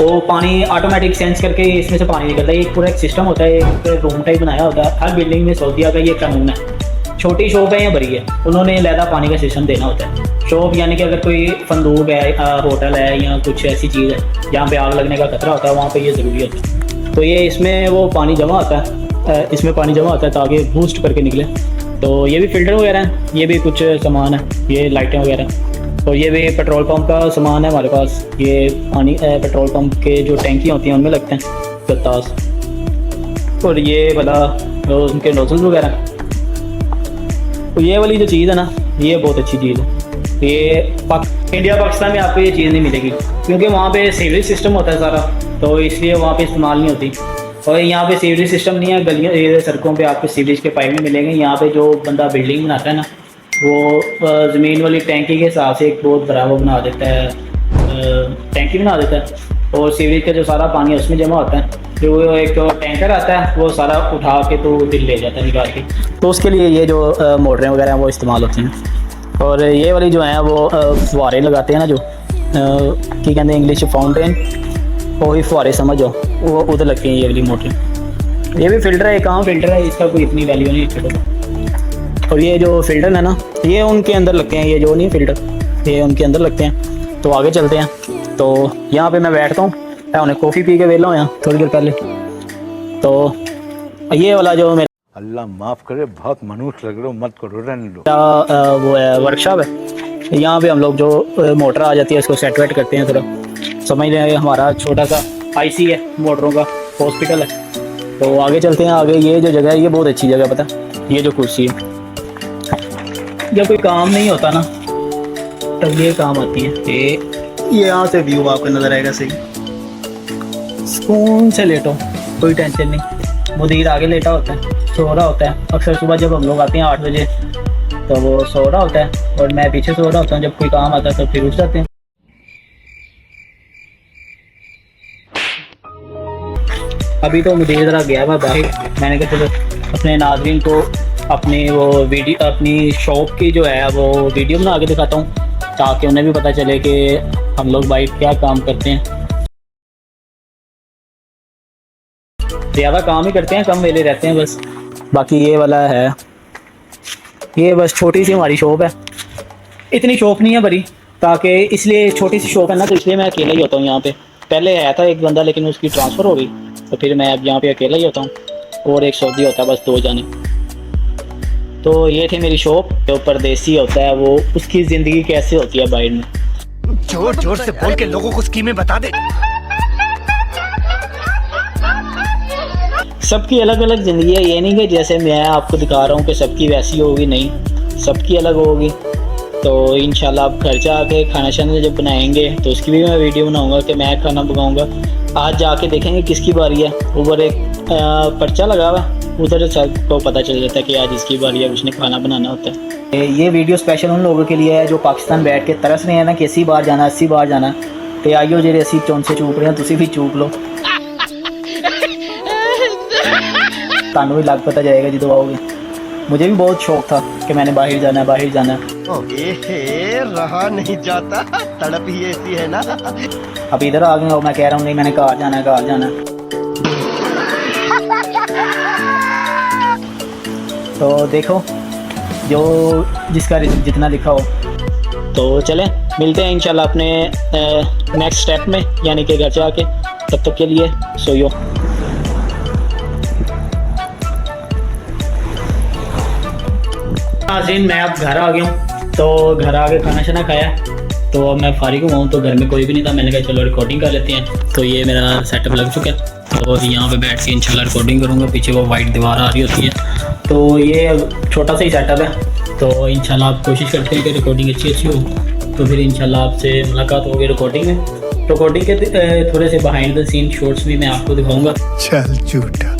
वो पानी automatic sense करके इसमें से पानी निकलता है। ये पूरा एक सिस्टम होता है, एक रूम टाइप बनाया होता है। हर बिल्डिंग में सऊदीया का ये कानून है, छोटी शॉप है या बड़ी है, उन्होंने लहदा पानी का सिस्टम देना होता है। शॉप यानी कि अगर कोई फंदूक है, होटल है या कुछ ऐसी चीज़ है जहाँ पे आग लगने का खतरा होता है, वहाँ पे ये ज़रूरी होता है। तो ये इसमें वो पानी जमा होता है, इसमें पानी जमा होता है ताकि बूस्ट करके निकले। तो ये भी फ़िल्टर वगैरह है, ये भी कुछ सामान है, ये लाइटें वगैरह। और ये भी पेट्रोल पंप का सामान है हमारे पास। ये पानी पेट्रोल पंप के जो टैंकी होती हैं उनमें लगते हैं गत्तास। और ये वाला उनके नोजल्स वगैरह। तो ये वाली जो चीज़ है ना, ये बहुत अच्छी चीज़ है। ये इंडिया पाकिस्तान में आपको ये चीज़ नहीं मिलेगी, क्योंकि वहाँ पे सीवरेज सिस्टम होता है सारा, तो इसलिए वहाँ पे इस्तेमाल नहीं होती। और यहाँ पे सीवरेज सिस्टम नहीं है, गलियों सड़कों पे आपको सीवरेज के पाइप नहीं मिलेंगे। यहाँ पे जो बंदा बिल्डिंग बनाता है ना, वो ज़मीन वाली टैंकी के हिसाब से एक बहुत बड़ा वो बना देता है, टैंकी बना देता है। और सीवरेज का जो सारा पानी है उसमें जमा होता है, जो एक टैंकर आता है वो सारा उठा के तो दिल ले जाता है निकाल के। तो उसके लिए ये जो मोटरें वगैरह हैं वो इस्तेमाल होती हैं। और ये वाली जो है वो फुहारे लगाते हैं ना, जो क्या कहते हैं इंग्लिश फाउंटेन, वही फुहारे समझो, वो उधर लगती हैं ये वाली मोटरें। ये भी फ़िल्टर है, एक आम फ़िल्टर है, इसका कोई इतनी वैल्यू नहीं है। और ये जो फ़िल्टर है ना, ये उनके अंदर लगते हैं, ये जो नहीं फ़िल्टर, ये उनके अंदर लगते हैं। तो आगे चलते हैं। तो यहाँ पे मैं बैठता हूँ, मैं उन्हें कॉफ़ी पी के वेला हूँ थोड़ी देर पहले। तो ये वाला जो मेरा अल्लाह माफ़ करे, बहुत मनुष्य लग रहे हो, मत करो, रहने दो। वो है वर्कशॉप है, यहाँ पे हम लोग जो मोटर आ जाती है उसको सेट वेट करते हैं। थोड़ा समझ लें, हमारा छोटा सा आईसी है मोटरों का, हॉस्पिटल है। तो आगे चलते हैं। आगे ये जो जगह है ये बहुत अच्छी जगह, पता ये जो कुर्सी है, जब कोई काम नहीं होता ना तब ये काम आती है। ये यहाँ से व्यू आपको नज़र आएगा सही, सुकून से लेटो, कोई टेंशन नहीं। मुदीर आगे लेटा होता है, सो रहा होता है। अक्सर सुबह जब हम लोग आते हैं 8 बजे तो वो सो रहा होता है और मैं पीछे सो रहा होता हूँ। जब कोई काम आता है तो फिर उठ जाते हैं। अभी तो मुदीर ज़रा गया हुआ बाहर, मैंने कहा चलो अपने नाज़रीन को अपनी वो वीडियो, अपनी शॉप की जो है वो वीडियो बना के दिखाता हूँ, ताकि उन्हें भी पता चले कि हम लोग भाई क्या काम करते हैं। ज़्यादा काम ही करते हैं, कम वेले रहते हैं बस। बाकी ये वाला है, ये बस छोटी सी हमारी शॉप है, इतनी शॉप नहीं है बड़ी, ताकि इसलिए छोटी सी शॉप है ना, तो इसलिए मैं अकेला ही होता हूँ यहाँ पे। पहले आया था एक बंदा, लेकिन उसकी ट्रांसफ़र हो गई, तो फिर मैं अब यहाँ पे अकेला ही होता हूँ, और एक सऊदी होता है, बस 2 जाने। तो ये थी मेरी शॉप। जो परदेसी होता है वो, उसकी ज़िंदगी कैसे होती है बाहर में। जोर जोर से बोल के लोगों को स्कीमें बता दे। सबकी अलग अलग ज़िंदगी है, ये नहीं कि जैसे मैं आपको दिखा रहा हूँ कि सबकी वैसी होगी, नहीं, सबकी अलग होगी। तो इंशाल्लाह आप घर जाके खाना शाना जब बनाएंगे तो उसकी भी मैं वीडियो बनाऊंगा कि मैं खाना पकाऊंगा। आज जाके देखेंगे किसकी बारी है। ऊपर एक पर्चा लगा हुआ है, उधर सबको पता चल जाता है कि आज इसकी बारी है, उसने खाना बनाना होता है। ये वीडियो स्पेशल उन लोगों के लिए है जो पाकिस्तान बैठ के तरस रहे हैं ना कि 80 बार जाना, 80 बार जाना। तो आइयो जेरे 80 चौंसे चूप रहे हैं, तुसी भी चूप लो, तानू भी लग पता जाएगा जो आओगे। मुझे भी बहुत शौक था कि मैंने बाहर जाना है, बाहर जाना है। रहा नहीं जाता, तड़प ही ऐसी है ना। अब इधर आ गए और मैं कह रहा हूँ नहीं, मैंने घर जाना है, घर जाना है। तो देखो जो जिसका रिस्क जितना लिखा हो। तो चलें मिलते हैं इंशाल्लाह अपने नेक्स्ट स्टेप में, यानी कि घर जाके। तब तक के लिए सोयो। नाज़रीन मैं अब घर आ गया हूँ, तो घर आके खाना शाना खाया, तो अब मैं फारिग हुआ हूँ। तो घर में कोई भी नहीं था, मैंने कहा चलो रिकॉर्डिंग कर लेते हैं। तो ये मेरा सेटअप लग चुका है, तो यहाँ पे बैठ के इंशाल्लाह रिकॉर्डिंग करूँगा। पीछे वो वाइट दीवार आ रही होती है, तो ये छोटा सा ही सेटअप है। तो इंशाल्लाह आप कोशिश करते हैं कि रिकॉर्डिंग अच्छी हो, तो फिर इंशाल्लाह आपसे मुलाकात होगी रिकॉर्डिंग में। रिकॉर्डिंग के थोड़े से बिहाइंड द सीन शॉट्स भी मैं आपको दिखाऊँगा। चल झूठा।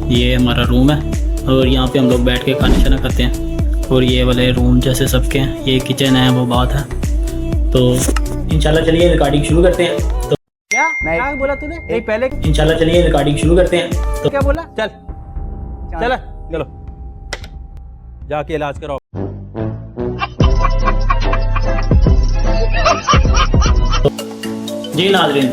ये हमारा रूम है और यहाँ पे हम लोग बैठ के खाना शाना खाते हैं। और ये वाले रूम जैसे सबके हैं, ये किचन है, वो बात है। तो इंशाल्लाह चलिए रिकॉर्डिंग शुरू करते हैं। तो क्या बोला तूने? नहीं पहले इंशाल्लाह चलिए रिकॉर्डिंग शुरू करते हैं। तो क्या बोला? चल चलो जाके इलाज कराओ। जी नाज़रीन,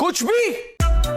कुछ भी